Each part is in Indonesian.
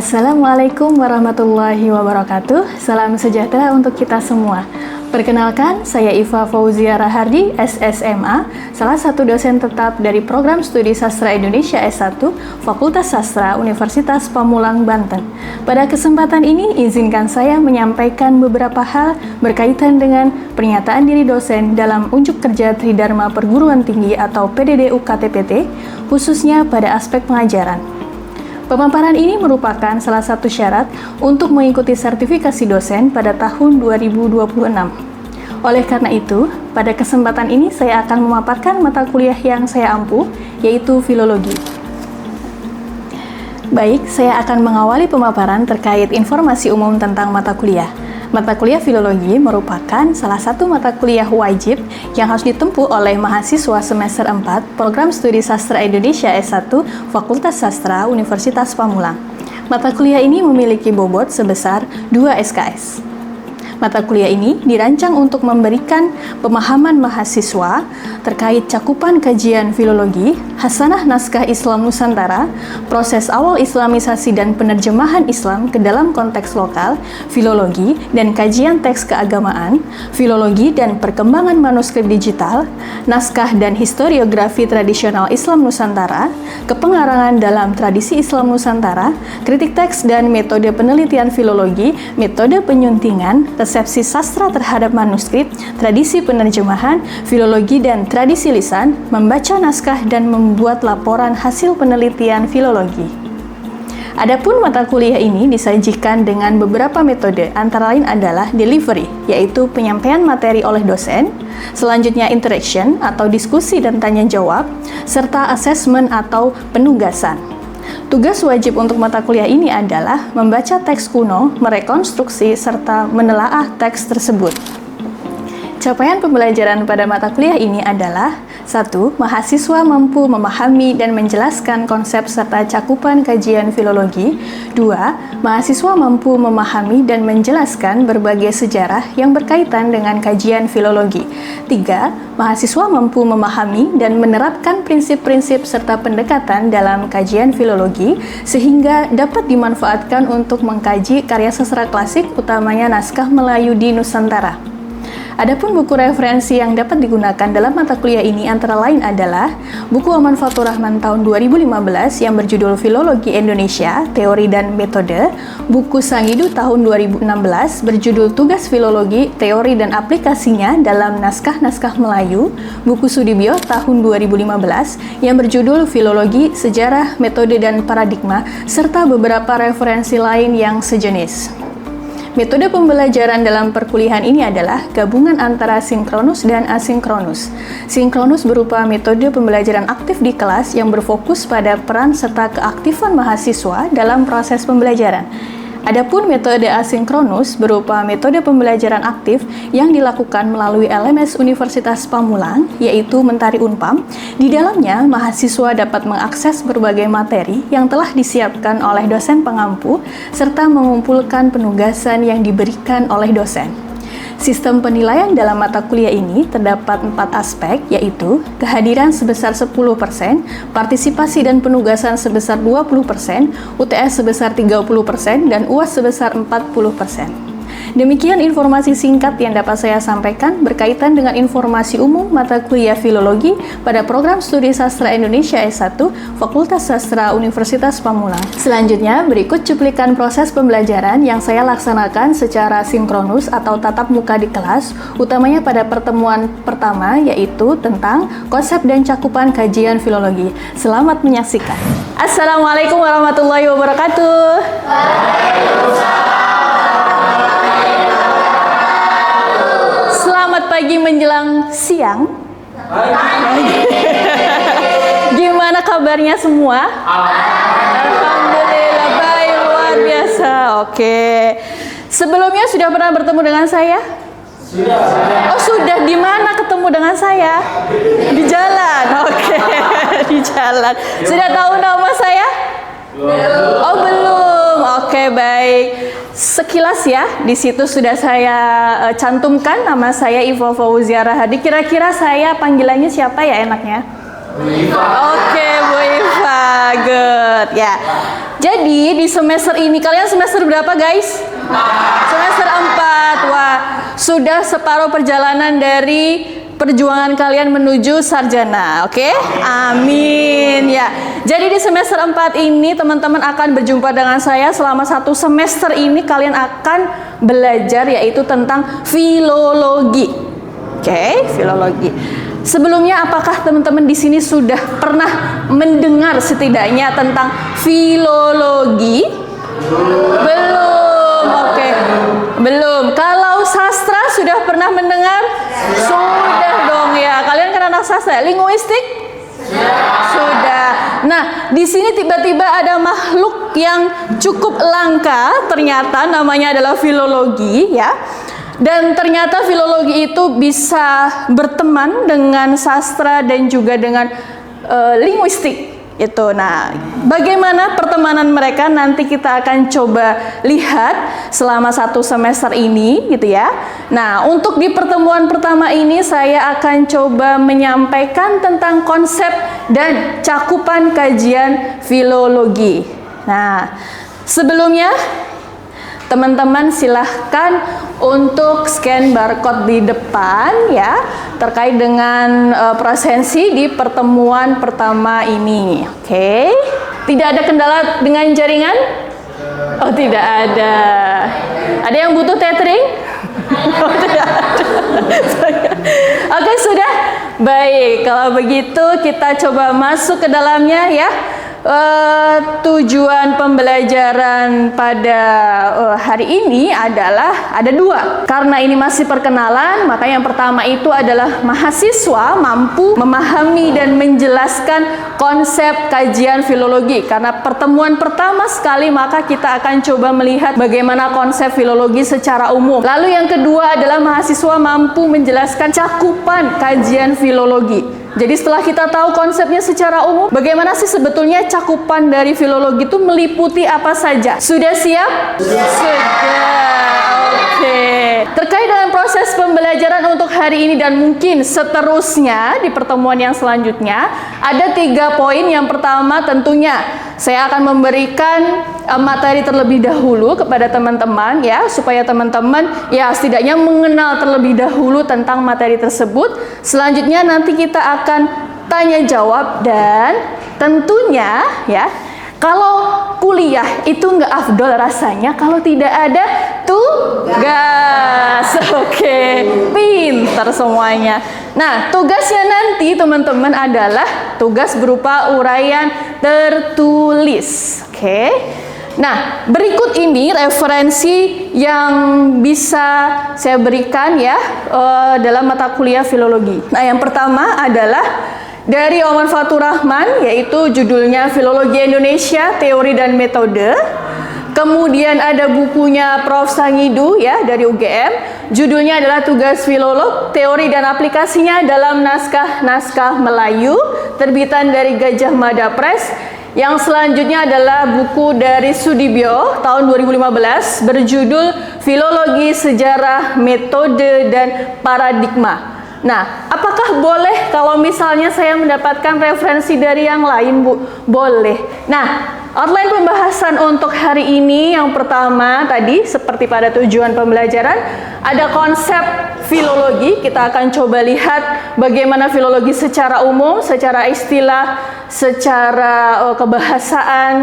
Assalamualaikum warahmatullahi wabarakatuh. Salam sejahtera untuk kita semua. Perkenalkan, saya Iva Fauzia Rahardi, SSMA, salah satu dosen tetap dari Program Studi Sastra Indonesia S1, Fakultas Sastra Universitas Pamulang, Banten. Pada kesempatan ini, izinkan saya menyampaikan beberapa hal berkaitan dengan pernyataan diri dosen dalam unjuk kerja Tridharma Perguruan Tinggi atau PDDU KTPT, khususnya pada aspek pengajaran. Pemaparan ini merupakan salah satu syarat untuk mengikuti sertifikasi dosen pada tahun 2026. Oleh karena itu, pada kesempatan ini saya akan memaparkan mata kuliah yang saya ampu, yaitu filologi. Baik, saya akan mengawali pemaparan terkait informasi umum tentang mata kuliah. Mata kuliah filologi merupakan salah satu mata kuliah wajib yang harus ditempuh oleh mahasiswa semester 4 Program Studi Sastra Indonesia S1 Fakultas Sastra Universitas Pamulang. Mata kuliah ini memiliki bobot sebesar 2 SKS. Mata kuliah ini dirancang untuk memberikan pemahaman mahasiswa terkait cakupan kajian filologi, hasanah naskah Islam Nusantara, proses awal islamisasi dan penerjemahan Islam ke dalam konteks lokal, filologi dan kajian teks keagamaan, filologi dan perkembangan manuskrip digital, naskah dan historiografi tradisional Islam Nusantara, kepengarangan dalam tradisi Islam Nusantara, kritik teks dan metode penelitian filologi, metode penyuntingan, resepsi sastra terhadap manuskrip, tradisi penerjemahan, filologi dan tradisi lisan, membaca naskah dan membuat laporan hasil penelitian filologi. Adapun mata kuliah ini disajikan dengan beberapa metode, antara lain adalah delivery, yaitu penyampaian materi oleh dosen, selanjutnya interaction atau diskusi dan tanya jawab, serta assessment atau penugasan. Tugas wajib untuk mata kuliah ini adalah membaca teks kuno, merekonstruksi, serta menelaah teks tersebut. Capaian pembelajaran pada mata kuliah ini adalah 1. Mahasiswa mampu memahami dan menjelaskan konsep serta cakupan kajian filologi. 2. Mahasiswa mampu memahami dan menjelaskan berbagai sejarah yang berkaitan dengan kajian filologi. 3. Mahasiswa mampu memahami dan menerapkan prinsip-prinsip serta pendekatan dalam kajian filologi sehingga dapat dimanfaatkan untuk mengkaji karya sastra klasik, utamanya naskah Melayu di Nusantara. Adapun buku referensi yang dapat digunakan dalam mata kuliah ini antara lain adalah buku Aman Fatur Rahman tahun 2015 yang berjudul Filologi Indonesia, Teori dan Metode, buku Sangidu tahun 2016 berjudul Tugas Filologi, Teori dan Aplikasinya dalam Naskah-Naskah Melayu, buku Sudibyo tahun 2015 yang berjudul Filologi, Sejarah, Metode dan Paradigma, serta beberapa referensi lain yang sejenis. Metode pembelajaran dalam perkuliahan ini adalah gabungan antara sinkronus dan asinkronus. Sinkronus berupa metode pembelajaran aktif di kelas yang berfokus pada peran serta keaktifan mahasiswa dalam proses pembelajaran. Adapun metode asinkronus berupa metode pembelajaran aktif yang dilakukan melalui LMS Universitas Pamulang, yaitu Mentari Unpam. Di dalamnya, mahasiswa dapat mengakses berbagai materi yang telah disiapkan oleh dosen pengampu, serta mengumpulkan penugasan yang diberikan oleh dosen. Sistem penilaian dalam mata kuliah ini terdapat 4 aspek, yaitu kehadiran sebesar 10%, partisipasi dan penugasan sebesar 20%, UTS sebesar 30%, dan UAS sebesar 40%. Demikian informasi singkat yang dapat saya sampaikan berkaitan dengan informasi umum mata kuliah filologi pada Program Studi Sastra Indonesia S1 Fakultas Sastra Universitas Pamulang. Selanjutnya, berikut cuplikan proses pembelajaran yang saya laksanakan secara sinkronus atau tatap muka di kelas, utamanya pada pertemuan pertama, yaitu tentang konsep dan cakupan kajian filologi. Selamat menyaksikan. Assalamualaikum warahmatullahi wabarakatuh. Selamat pagi menjelang siang. Gimana kabarnya semua? Alhamdulillah baik, luar biasa. Oke. Sebelumnya sudah pernah bertemu dengan saya? Sudah. Oh, sudah. Di mana ketemu dengan saya? Di jalan. Oke. Di jalan. Sudah tahu nama saya? Belum. Oh, belum. Oke, baik. Sekilas ya, di situ sudah saya cantumkan nama saya Iva Fauzia Rahardi. Kira-kira saya panggilannya siapa ya enaknya? Bu Iva. Oke, Bu Iva. Good. Ya. jadi di semester ini, kalian semester berapa guys? Semester 4. Wah, sudah separuh perjalanan dari perjuangan kalian menuju sarjana, oke? Amin ya. Jadi di semester 4 ini teman-teman akan berjumpa dengan saya selama 1 semester ini. Kalian akan belajar yaitu tentang filologi, oke? Filologi. Sebelumnya, apakah teman-teman di sini sudah pernah mendengar setidaknya tentang filologi? Belum, oke. Belum. Kalau sastra sudah pernah mendengar? Sudah dong ya. Kalian kan anak sastra, linguistik? Sudah. Nah, di sini tiba-tiba ada makhluk yang cukup langka, ternyata namanya adalah filologi ya. Dan ternyata filologi itu bisa berteman dengan sastra dan juga dengan linguistik itu. Nah, bagaimana pertemanan mereka nanti kita akan coba lihat selama 1 semester ini gitu ya. Nah, untuk di pertemuan pertama ini saya akan coba menyampaikan tentang konsep dan cakupan kajian filologi. Nah, sebelumnya teman-teman silahkan untuk scan barcode di depan ya terkait dengan presensi di pertemuan pertama ini. Oke. Tidak ada kendala dengan jaringan? Oh, tidak ada. Ada yang butuh tethering? Oh, tidak ada. Oke, sudah. Baik, kalau begitu kita coba masuk ke dalamnya ya. Tujuan pembelajaran pada hari ini adalah ada 2. Karena ini masih perkenalan, maka yang pertama itu adalah mahasiswa mampu memahami dan menjelaskan konsep kajian filologi. Karena pertemuan pertama sekali, maka kita akan coba melihat bagaimana konsep filologi secara umum. Lalu yang kedua adalah mahasiswa mampu menjelaskan cakupan kajian filologi. Jadi setelah kita tahu konsepnya secara umum, bagaimana sih sebetulnya cakupan dari filologi itu meliputi apa saja? Sudah siap? Sudah. Oke. Terkait dengan proses pembelajaran untuk hari ini dan mungkin seterusnya di pertemuan yang selanjutnya, ada 3 poin. Yang pertama tentunya saya akan memberikan materi terlebih dahulu kepada teman-teman ya, supaya teman-teman ya setidaknya mengenal terlebih dahulu tentang materi tersebut. Selanjutnya nanti kita akan tanya jawab dan tentunya ya, kalau kuliah itu nggak afdol rasanya kalau tidak ada tugas. Oke, pintar semuanya. Nah, tugasnya nanti teman-teman adalah tugas berupa uraian tertulis. Oke. Nah, berikut ini referensi yang bisa saya berikan ya dalam mata kuliah filologi. Nah, yang pertama adalah dari Oman Fatur Rahman, yaitu judulnya Filologi Indonesia, Teori dan Metode. Kemudian ada bukunya Prof. Sangidu ya dari UGM, judulnya adalah Tugas Filolog, Teori dan Aplikasinya dalam Naskah-Naskah Melayu, terbitan dari Gajah Mada Press. Yang selanjutnya adalah buku dari Sudibyo tahun 2015 berjudul Filologi, Sejarah, Metode, dan Paradigma. Nah, apakah boleh kalau misalnya saya mendapatkan referensi dari yang lain, Bu? Boleh. Nah, outline pembahasan untuk hari ini yang pertama tadi seperti pada tujuan pembelajaran ada konsep filologi. Kita akan coba lihat bagaimana filologi secara umum, secara istilah, secara kebahasaan,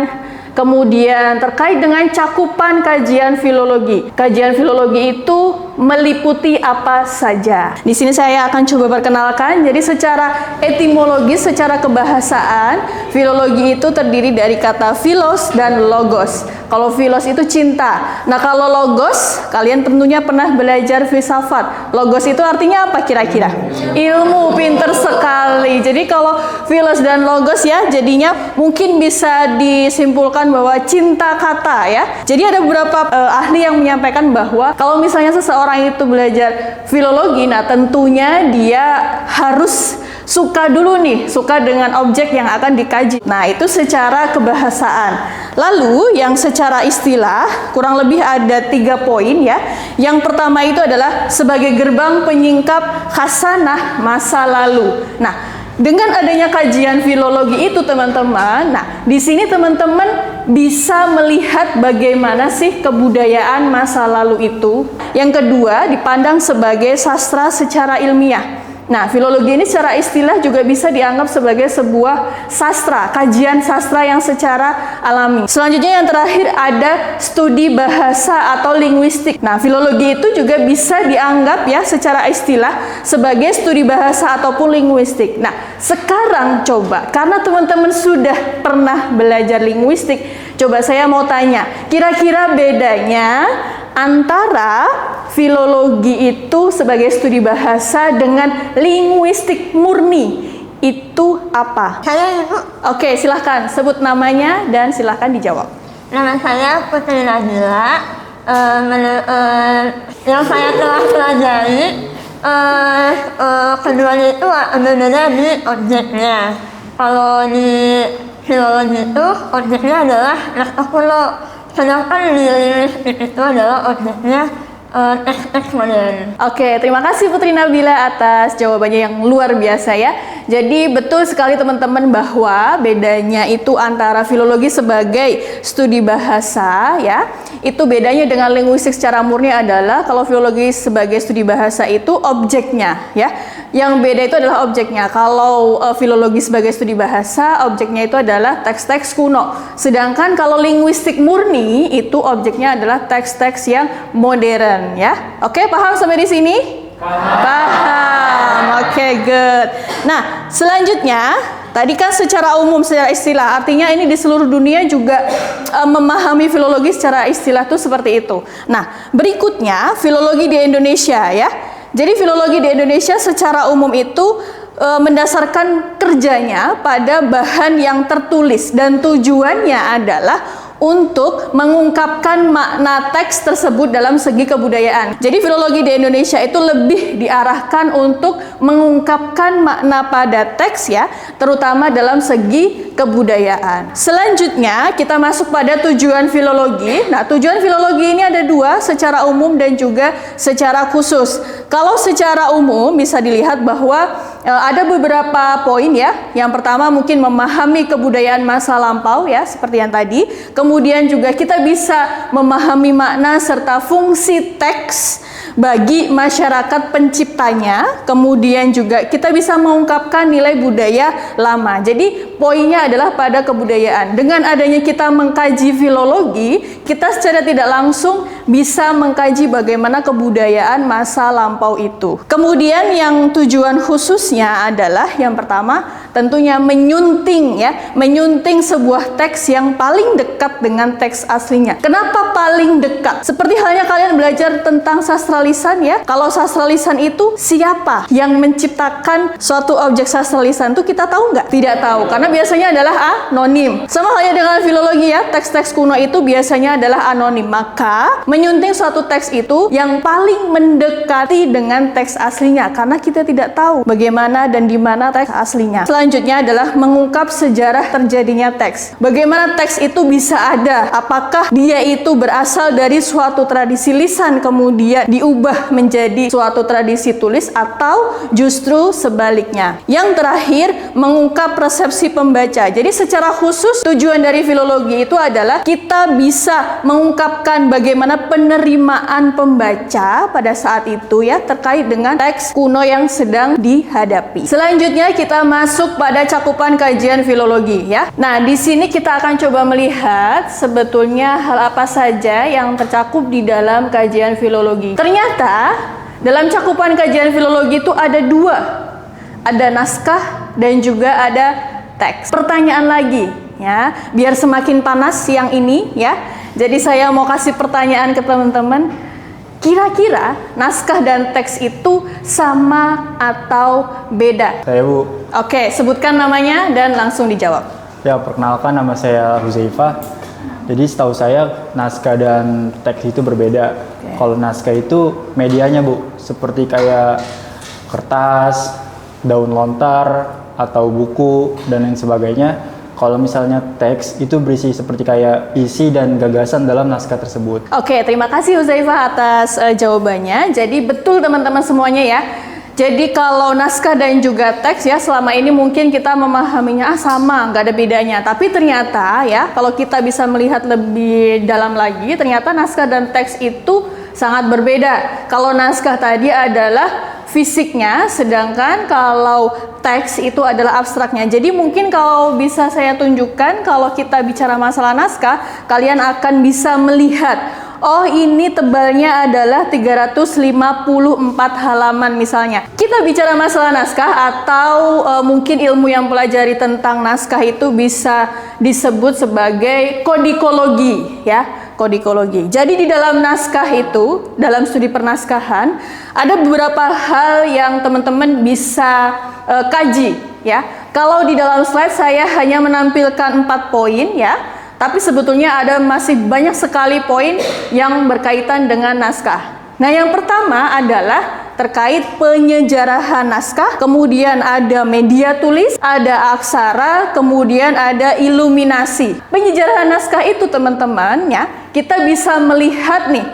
kemudian terkait dengan cakupan kajian filologi. Kajian filologi itu meliputi apa saja. Di sini saya akan coba perkenalkan. Jadi secara etimologis, secara kebahasaan, filologi itu terdiri dari kata philos dan logos. Kalau philos itu cinta. Nah, kalau logos, kalian tentunya pernah belajar filsafat. Logos itu artinya apa kira-kira? Ilmu, pinter sekali. Jadi kalau philos dan logos ya, jadinya mungkin bisa disimpulkan bahwa cinta kata ya. Jadi ada beberapa ahli yang menyampaikan bahwa kalau misalnya seseorang itu belajar filologi, nah tentunya dia harus suka dulu nih, suka dengan objek yang akan dikaji. Nah, itu secara kebahasaan. Lalu yang secara istilah kurang lebih ada 3 poin ya. Yang pertama itu adalah sebagai gerbang penyingkap khasanah masa lalu. Nah, dengan adanya kajian filologi itu teman-teman, nah di sini teman-teman bisa melihat bagaimana sih kebudayaan masa lalu itu. Yang kedua, dipandang sebagai sastra secara ilmiah. Nah, filologi ini secara istilah juga bisa dianggap sebagai sebuah sastra, kajian sastra yang secara alami. Selanjutnya yang terakhir ada studi bahasa atau linguistik. Nah, filologi itu juga bisa dianggap ya secara istilah sebagai studi bahasa ataupun linguistik. Nah, sekarang coba, karena teman-teman sudah pernah belajar linguistik, coba saya mau tanya, kira-kira bedanya antara filologi itu sebagai studi bahasa dengan linguistik murni itu apa? Saya Ibu. Oke, silahkan sebut namanya dan silahkan dijawab. Nama saya Putri Nabila. Yang saya telah pelajari keduanya itu berbeda di objeknya. Kalau di filologi itu objeknya adalah naskah kuno. Sedangkan di linguistik itu adalah objeknya teks modern. Oke, terima kasih Putri Nabila atas jawabannya yang luar biasa ya. Jadi betul sekali teman-teman bahwa bedanya itu antara filologi sebagai studi bahasa ya, itu bedanya dengan linguistik secara murni adalah kalau filologi sebagai studi bahasa itu objeknya ya. Yang beda itu adalah objeknya. Kalau filologi sebagai studi bahasa, objeknya itu adalah teks-teks kuno. Sedangkan kalau linguistik murni itu objeknya adalah teks-teks yang modern ya. Oke, paham sampai di sini? Paham. Oke, good. Nah, selanjutnya tadi kan secara umum, secara istilah, artinya ini di seluruh dunia juga memahami filologi secara istilah itu seperti itu. Nah, berikutnya filologi di Indonesia ya. Jadi filologi di Indonesia secara umum itu mendasarkan kerjanya pada bahan yang tertulis dan tujuannya adalah untuk mengungkapkan makna teks tersebut dalam segi kebudayaan. Jadi filologi di Indonesia itu lebih diarahkan untuk mengungkapkan makna pada teks ya, terutama dalam segi kebudayaan. Selanjutnya kita masuk pada tujuan filologi. Nah, tujuan filologi ini ada dua, secara umum dan juga secara khusus. Kalau secara umum bisa dilihat bahwa ada beberapa poin ya. Yang pertama mungkin memahami kebudayaan masa lampau ya, seperti yang tadi. Kemudian juga kita bisa memahami makna serta fungsi teks bagi masyarakat penciptanya. Kemudian juga kita bisa mengungkapkan nilai budaya lama. Jadi poinnya adalah pada kebudayaan. Dengan adanya kita mengkaji filologi, kita secara tidak langsung bisa mengkaji bagaimana kebudayaan masa lampau itu. Kemudian yang tujuan khususnya adalah yang pertama tentunya menyunting ya, menyunting sebuah teks yang paling dekat dengan teks aslinya. Kenapa paling dekat? Seperti halnya kalian belajar tentang sastra lisan ya. Kalau sastra lisan itu siapa yang menciptakan suatu objek sastra lisan itu kita tahu nggak? Tidak tahu, karena biasanya adalah anonim. Sama halnya dengan filologi ya, teks-teks kuno itu biasanya adalah anonim. Maka menyunting suatu teks itu yang paling mendekati dengan teks aslinya, karena kita tidak tahu bagaimana dan di mana teks aslinya. Selanjutnya adalah mengungkap sejarah terjadinya teks. Bagaimana teks itu bisa ada? Apakah dia itu berasal dari suatu tradisi lisan kemudian diubah menjadi suatu tradisi tulis atau justru sebaliknya? Yang terakhir, mengungkap persepsi pembaca. Jadi secara khusus tujuan dari filologi itu adalah kita bisa mengungkapkan bagaimana penerimaan pembaca pada saat itu ya terkait dengan teks kuno yang sedang dihadapi. Selanjutnya kita masuk pada cakupan kajian filologi ya. Nah, di sini kita akan coba melihat sebetulnya hal apa saja yang tercakup di dalam kajian filologi. Ternyata dalam cakupan kajian filologi itu ada dua. Ada naskah dan juga ada teks. Pertanyaan lagi ya, biar semakin panas siang ini ya. Jadi saya mau kasih pertanyaan ke teman-teman. Kira-kira naskah dan teks itu sama atau beda? Saya Bu. Oke, sebutkan namanya dan langsung dijawab. Ya, perkenalkan nama saya Huzaifah. Jadi setahu saya naskah dan teks itu berbeda. Kalau naskah itu medianya Bu, seperti kayak kertas, daun lontar, atau buku, dan lain sebagainya. Kalau misalnya teks itu berisi seperti kayak isi dan gagasan dalam naskah tersebut. Oke, terima kasih Huzaifah atas jawabannya. Jadi betul teman-teman semuanya ya. Jadi kalau naskah dan juga teks ya selama ini mungkin kita memahaminya sama, nggak ada bedanya. Tapi ternyata ya kalau kita bisa melihat lebih dalam lagi, ternyata naskah dan teks itu sangat berbeda. Kalau naskah tadi adalah fisiknya, sedangkan kalau teks itu adalah abstraknya. Jadi mungkin kalau bisa saya tunjukkan, kalau kita bicara masalah naskah, kalian akan bisa melihat, oh ini tebalnya adalah 354 halaman misalnya. Kita bicara masalah naskah atau mungkin ilmu yang pelajari tentang naskah itu bisa disebut sebagai kodikologi ya. Kodikologi. Jadi di dalam naskah itu, dalam studi pernaskahan, ada beberapa hal yang teman-teman bisa kaji ya. Kalau di dalam slide saya hanya menampilkan 4 poin ya, tapi sebetulnya ada masih banyak sekali poin yang berkaitan dengan naskah. Nah, yang pertama adalah terkait penyejarahan naskah, kemudian ada media tulis, ada aksara, kemudian ada iluminasi. Penyejarahan naskah itu teman-teman ya, kita bisa melihat nih,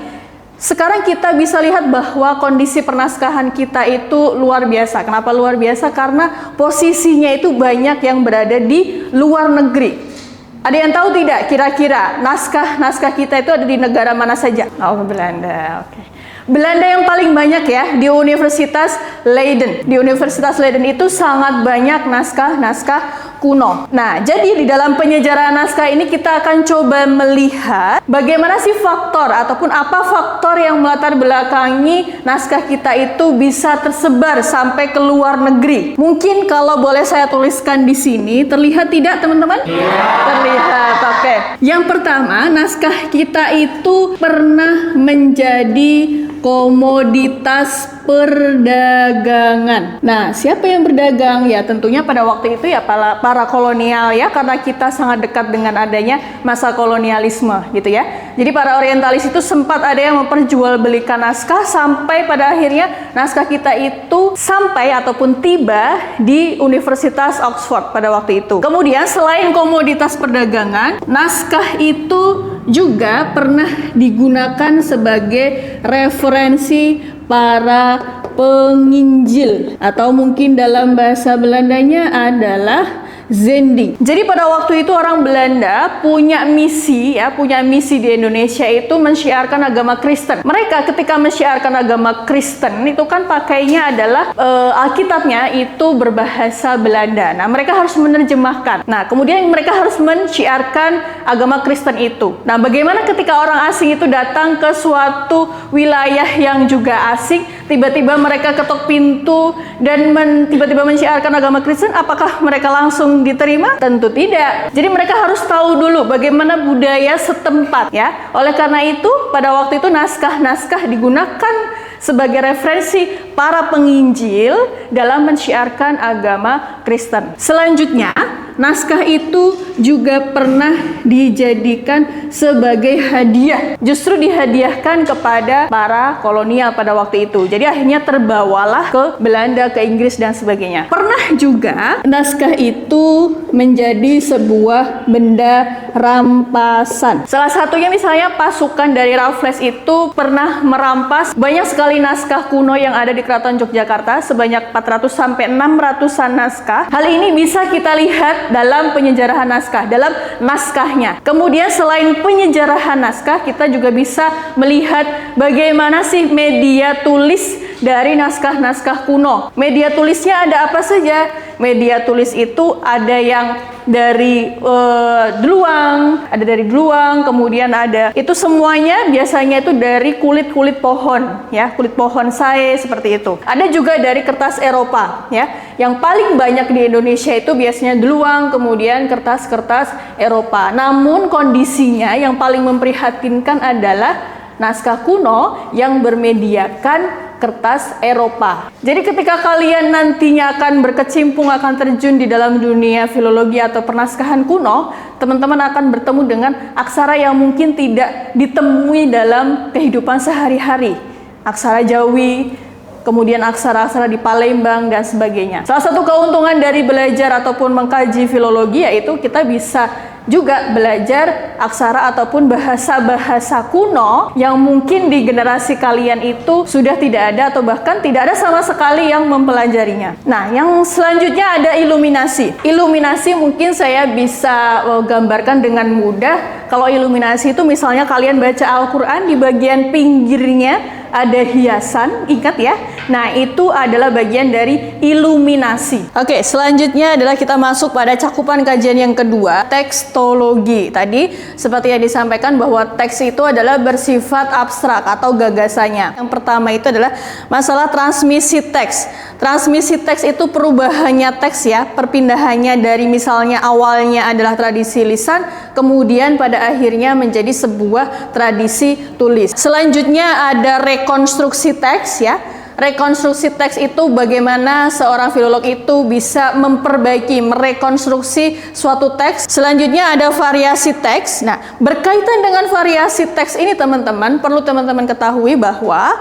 sekarang kita bisa lihat bahwa kondisi pernaskahan kita itu luar biasa. Kenapa luar biasa? Karena posisinya itu banyak yang berada di luar negeri. Ada yang tahu tidak kira-kira naskah kita itu ada di negara mana saja? Oh, Belanda. Oke. Belanda yang paling banyak ya di Universitas Leiden. Di Universitas Leiden itu sangat banyak naskah-naskah kuno. Nah, jadi di dalam penyejarahan naskah ini kita akan coba melihat bagaimana sih faktor ataupun apa faktor yang melatar belakangi naskah kita itu bisa tersebar sampai ke luar negeri. Mungkin kalau boleh saya tuliskan di sini, terlihat tidak teman-teman? Terlihat, oke. Yang pertama, naskah kita itu pernah menjadi komoditas perdagangan. Nah, siapa yang berdagang? Ya, tentunya pada waktu itu ya para kolonial ya, karena kita sangat dekat dengan adanya masa kolonialisme gitu ya. Jadi para orientalis itu sempat ada yang memperjualbelikan naskah sampai pada akhirnya naskah kita itu sampai ataupun tiba di Universitas Oxford pada waktu itu. Kemudian selain komoditas perdagangan, naskah itu juga pernah digunakan sebagai referensi para penginjil atau mungkin dalam bahasa Belandanya adalah zending. Jadi pada waktu itu orang Belanda punya misi di Indonesia itu mensyiarkan agama Kristen. Mereka ketika mensyiarkan agama Kristen itu kan pakainya adalah Alkitabnya itu berbahasa Belanda. Nah, mereka harus menerjemahkan. Nah, kemudian mereka harus mensyiarkan agama Kristen itu. Nah, bagaimana ketika orang asing itu datang ke suatu wilayah yang juga asing, tiba-tiba mereka ketok pintu dan tiba-tiba mensyiarkan agama Kristen, apakah mereka langsung diterima? Tentu tidak. Jadi mereka harus tahu dulu bagaimana budaya setempat ya. Oleh karena itu pada waktu itu naskah-naskah digunakan sebagai referensi para penginjil dalam mensyiarkan agama Kristen. Selanjutnya, naskah itu juga pernah dijadikan sebagai hadiah. Justru dihadiahkan kepada para kolonial pada waktu itu. Jadi akhirnya terbawalah ke Belanda, ke Inggris dan sebagainya. Pernah juga naskah itu menjadi sebuah benda rampasan. Salah satunya misalnya pasukan dari Raffles itu pernah merampas banyak sekali naskah kuno yang ada di Keraton Yogyakarta, sebanyak 400 sampai 600-an naskah. Hal ini bisa kita lihat dalam penyejarahan naskah, dalam naskahnya. Kemudian selain penyejarahan naskah, kita juga bisa melihat bagaimana sih media tulis dari naskah-naskah kuno. Media tulisnya ada apa saja? Media tulis itu ada yang dari deluang, kemudian ada itu semuanya biasanya itu dari kulit-kulit pohon ya, kulit pohon sae seperti itu. Ada juga dari kertas Eropa ya. Yang paling banyak di Indonesia itu biasanya deluang, kemudian kertas-kertas Eropa. Namun kondisinya yang paling memprihatinkan adalah naskah kuno yang bermediakan kertas Eropa. Jadi ketika kalian nantinya akan berkecimpung, akan terjun di dalam dunia filologi atau pernaskahan kuno, teman-teman akan bertemu dengan aksara yang mungkin tidak ditemui dalam kehidupan sehari-hari. Aksara Jawi, kemudian aksara-aksara di Palembang dan sebagainya. Salah satu keuntungan dari belajar ataupun mengkaji filologi yaitu kita bisa juga belajar aksara ataupun bahasa-bahasa kuno yang mungkin di generasi kalian itu sudah tidak ada atau bahkan tidak ada sama sekali yang mempelajarinya. Nah, yang selanjutnya ada iluminasi. Iluminasi mungkin saya bisa gambarkan dengan mudah. Kalau iluminasi itu misalnya kalian baca Al-Quran, di bagian pinggirnya ada hiasan, ingat ya? Nah, itu adalah bagian dari iluminasi. Oke, selanjutnya adalah kita masuk pada cakupan kajian yang kedua, tekstologi. Tadi seperti yang disampaikan bahwa teks itu adalah bersifat abstrak atau gagasannya. Yang pertama itu adalah masalah transmisi teks. Transmisi teks itu perubahannya teks ya, perpindahannya dari misalnya awalnya adalah tradisi lisan, kemudian pada akhirnya menjadi sebuah tradisi tulis. Selanjutnya ada rekonstruksi teks ya. Rekonstruksi teks itu bagaimana seorang filolog itu bisa memperbaiki, merekonstruksi suatu teks. Selanjutnya ada variasi teks. Nah, berkaitan dengan variasi teks ini teman-teman, perlu teman-teman ketahui bahwa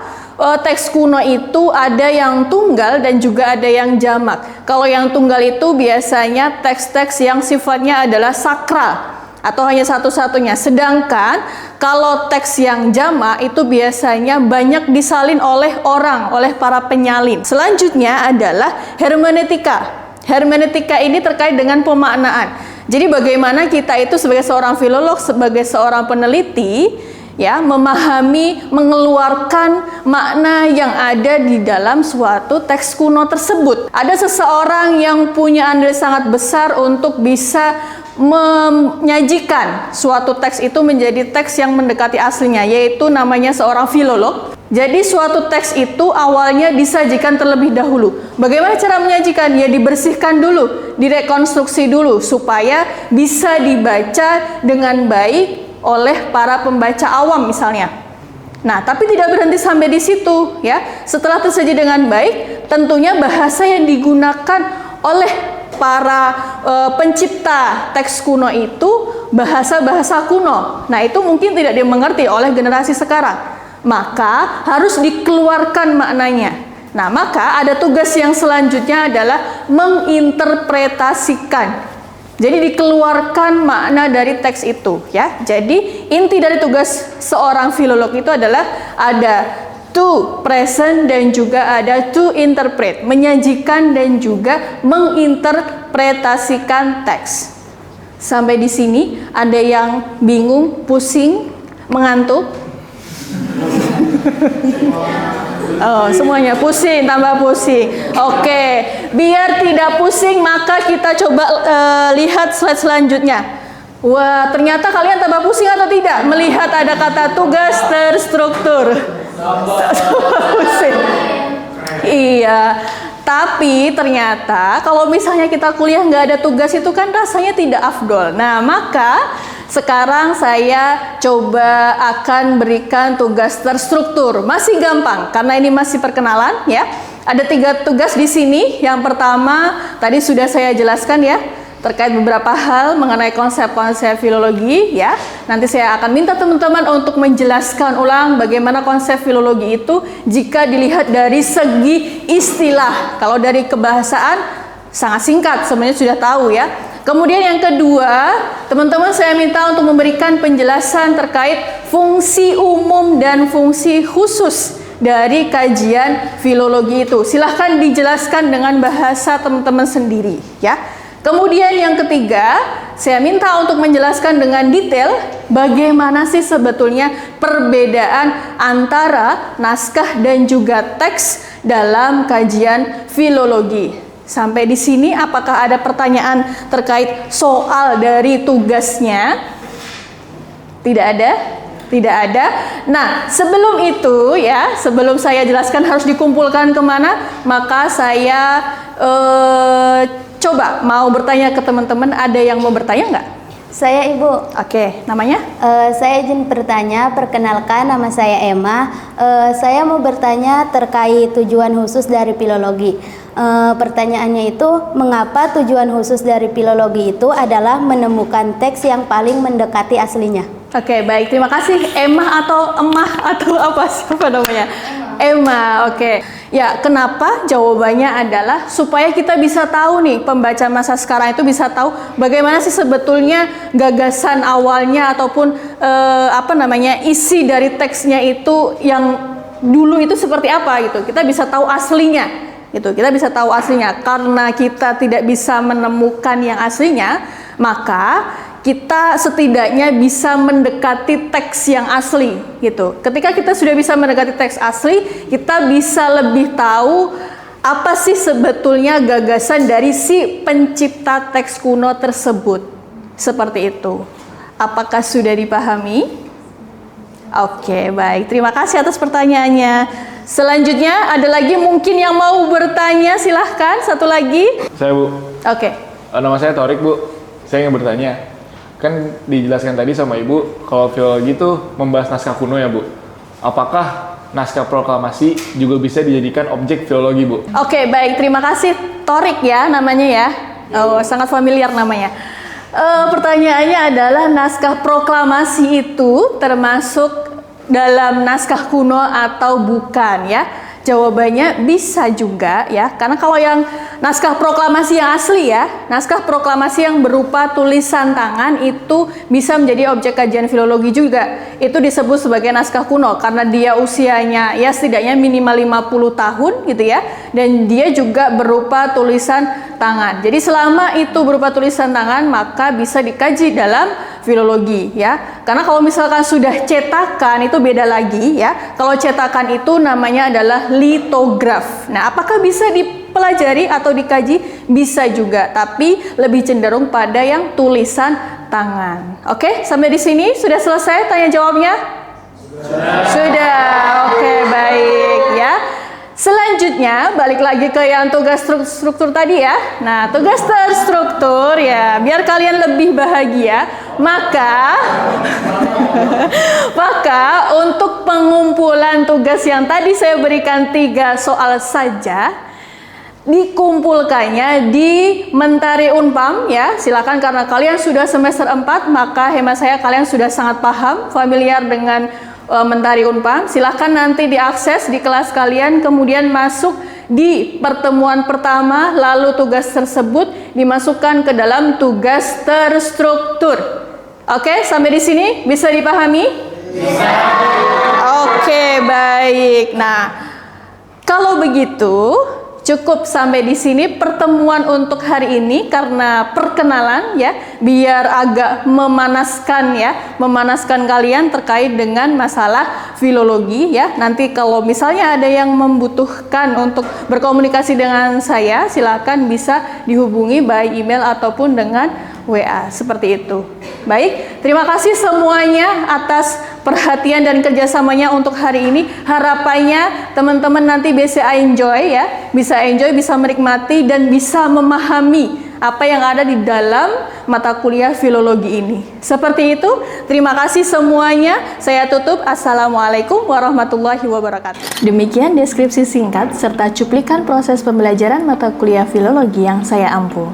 teks kuno itu ada yang tunggal dan juga ada yang jamak. Kalau yang tunggal itu biasanya teks-teks yang sifatnya adalah sakral atau hanya satu-satunya. Sedangkan kalau teks yang jamak itu biasanya banyak disalin oleh orang, oleh para penyalin. Selanjutnya adalah hermeneutika. Hermeneutika ini terkait dengan pemaknaan. Jadi bagaimana kita itu sebagai seorang filolog, sebagai seorang peneliti ya, memahami, mengeluarkan makna yang ada di dalam suatu teks kuno tersebut. Ada seseorang yang punya andil sangat besar untuk bisa menyajikan suatu teks itu menjadi teks yang mendekati aslinya, yaitu namanya seorang filolog. Jadi suatu teks itu awalnya disajikan terlebih dahulu. Bagaimana cara menyajikan? Ya dibersihkan dulu, direkonstruksi dulu supaya bisa dibaca dengan baik oleh para pembaca awam misalnya. Nah, tapi tidak berhenti sampai di situ ya. Setelah tersaji dengan baik, tentunya bahasa yang digunakan oleh para pencipta teks kuno itu bahasa-bahasa kuno. Nah, itu mungkin tidak dimengerti oleh generasi sekarang. Maka harus dikeluarkan maknanya. Nah, maka ada tugas yang selanjutnya adalah menginterpretasikan. Jadi dikeluarkan makna dari teks itu ya. Jadi inti dari tugas seorang filolog itu adalah ada to present dan juga ada to interpret, menyajikan dan juga menginterpretasikan teks. Sampai di sini ada yang bingung, pusing, mengantuk? Oh, semuanya pusing, tambah pusing. Oke, biar tidak pusing maka kita coba lihat slide selanjutnya. Wah, ternyata kalian tambah pusing atau tidak? Melihat ada kata tugas terstruktur. Pusing. Iya, tapi ternyata kalau misalnya kita kuliah nggak ada tugas itu kan rasanya tidak afdol. Nah, maka sekarang saya coba akan berikan tugas terstruktur. Masih gampang karena ini masih perkenalan ya. Ada 3 tugas di sini. Yang pertama tadi sudah saya jelaskan ya, terkait beberapa hal mengenai konsep-konsep filologi ya. Nanti saya akan minta teman-teman untuk menjelaskan ulang bagaimana konsep filologi itu jika dilihat dari segi istilah. Kalau dari kebahasaan sangat singkat, sebenarnya sudah tahu ya. Kemudian yang kedua, teman-teman saya minta untuk memberikan penjelasan terkait fungsi umum dan fungsi khusus dari kajian filologi itu. Silahkan dijelaskan dengan bahasa teman-teman sendiri ya. Kemudian yang ketiga, saya minta untuk menjelaskan dengan detail bagaimana sih sebetulnya perbedaan antara naskah dan juga teks dalam kajian filologi. Sampai di sini apakah ada pertanyaan terkait soal dari tugasnya? Tidak ada? Tidak ada. Nah, sebelum itu ya, sebelum saya jelaskan harus dikumpulkan kemana, maka saya coba mau bertanya ke teman-teman. Ada yang mau bertanya nggak? Saya Ibu. Oke, namanya? Saya izin bertanya, perkenalkan nama saya Emma. Saya mau bertanya terkait tujuan khusus dari filologi. Pertanyaannya itu, mengapa tujuan khusus dari filologi itu adalah menemukan teks yang paling mendekati aslinya? Oke, baik. Terima kasih. Emma atau Emah atau apa? Siapa namanya? Emma, oke. Ya, kenapa? Jawabannya adalah supaya kita bisa tahu nih, pembaca masa sekarang itu bisa tahu bagaimana sih sebetulnya gagasan awalnya ataupun isi dari teksnya itu yang dulu itu seperti apa gitu. Kita bisa tahu aslinya. Gitu. Kita bisa tahu aslinya. Karena kita tidak bisa menemukan yang aslinya, maka kita setidaknya bisa mendekati teks yang asli gitu. Ketika kita sudah bisa mendekati teks asli, kita bisa lebih tahu apa sih sebetulnya gagasan dari si pencipta teks kuno tersebut. Seperti itu. Apakah sudah dipahami? Oke, baik. Terima kasih atas pertanyaannya. Selanjutnya ada lagi mungkin yang mau bertanya, silahkan. Satu lagi. Saya, Bu. Oke. Nama saya Torik, Bu. Saya ingin bertanya. Kan dijelaskan tadi sama Ibu, kalau filologi itu membahas naskah kuno ya, Bu. Apakah naskah proklamasi juga bisa dijadikan objek filologi, Bu? Oke, baik. Terima kasih Torik ya namanya ya. Oh, sangat familiar namanya. Pertanyaannya adalah naskah proklamasi itu termasuk dalam naskah kuno atau bukan ya? Jawabannya bisa juga ya, karena kalau yang naskah proklamasi yang asli ya, naskah proklamasi yang berupa tulisan tangan itu bisa menjadi objek kajian filologi juga. Itu disebut sebagai naskah kuno karena dia usianya ya setidaknya minimal 50 tahun gitu ya, dan dia juga berupa tulisan tangan. Jadi selama itu berupa tulisan tangan maka bisa dikaji dalam filologi ya. Karena kalau misalkan sudah cetakan itu beda lagi ya. Kalau cetakan itu namanya adalah litograf. Nah, apakah bisa dipelajari atau dikaji? Bisa juga, tapi lebih cenderung pada yang tulisan tangan. Oke, sampai di sini sudah selesai tanya jawabnya? Sudah. Oke, baik ya. Selanjutnya balik lagi ke yang tugas struktur tadi ya. Nah, tugas terstruktur ya, biar kalian lebih bahagia, maka untuk pengumpulan tugas yang tadi saya berikan 3 soal saja, dikumpulkannya di Mentari Unpam ya. Silakan, karena kalian sudah semester 4, maka hemat saya kalian sudah sangat paham, familiar dengan Mentari Unpam. Silahkan nanti diakses di kelas kalian, kemudian masuk di pertemuan pertama, lalu tugas tersebut dimasukkan ke dalam tugas terstruktur. Oke, sampai di sini bisa dipahami? Bisa. Oke, baik. Nah, kalau begitu cukup sampai di sini pertemuan untuk hari ini, karena perkenalan ya, biar agak memanaskan kalian terkait dengan masalah filologi ya. Nanti kalau misalnya ada yang membutuhkan untuk berkomunikasi dengan saya, silakan bisa dihubungi by email ataupun dengan WA, seperti itu. Baik, terima kasih semuanya atas perhatian dan kerjasamanya untuk hari ini. Harapannya teman-teman nanti bisa enjoy ya, bisa menikmati dan bisa memahami apa yang ada di dalam mata kuliah filologi ini. Seperti itu, terima kasih semuanya. Saya tutup. Assalamualaikum warahmatullahi wabarakatuh. Demikian deskripsi singkat serta cuplikan proses pembelajaran mata kuliah filologi yang saya ampu.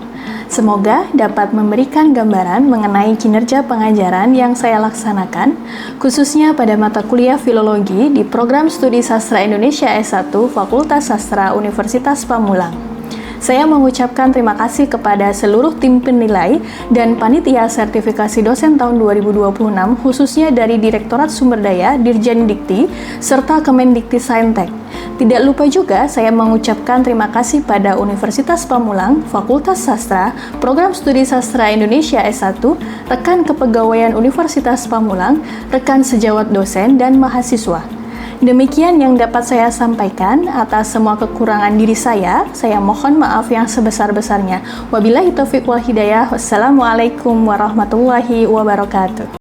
Semoga dapat memberikan gambaran mengenai kinerja pengajaran yang saya laksanakan, khususnya pada mata kuliah filologi di program studi sastra Indonesia S1 Fakultas Sastra Universitas Pamulang. Saya mengucapkan terima kasih kepada seluruh tim penilai dan panitia sertifikasi dosen tahun 2026, khususnya dari Direktorat Sumber Daya, Dirjen Dikti, serta Kemendikti Saintek. Tidak lupa juga saya mengucapkan terima kasih pada Universitas Pamulang, Fakultas Sastra, Program Studi Sastra Indonesia S1, rekan kepegawaian Universitas Pamulang, rekan sejawat dosen dan mahasiswa. Demikian yang dapat saya sampaikan. Atas semua kekurangan diri saya mohon maaf yang sebesar-besarnya. Wabillahi taufiq wal hidayah. Wassalamualaikum warahmatullahi wabarakatuh.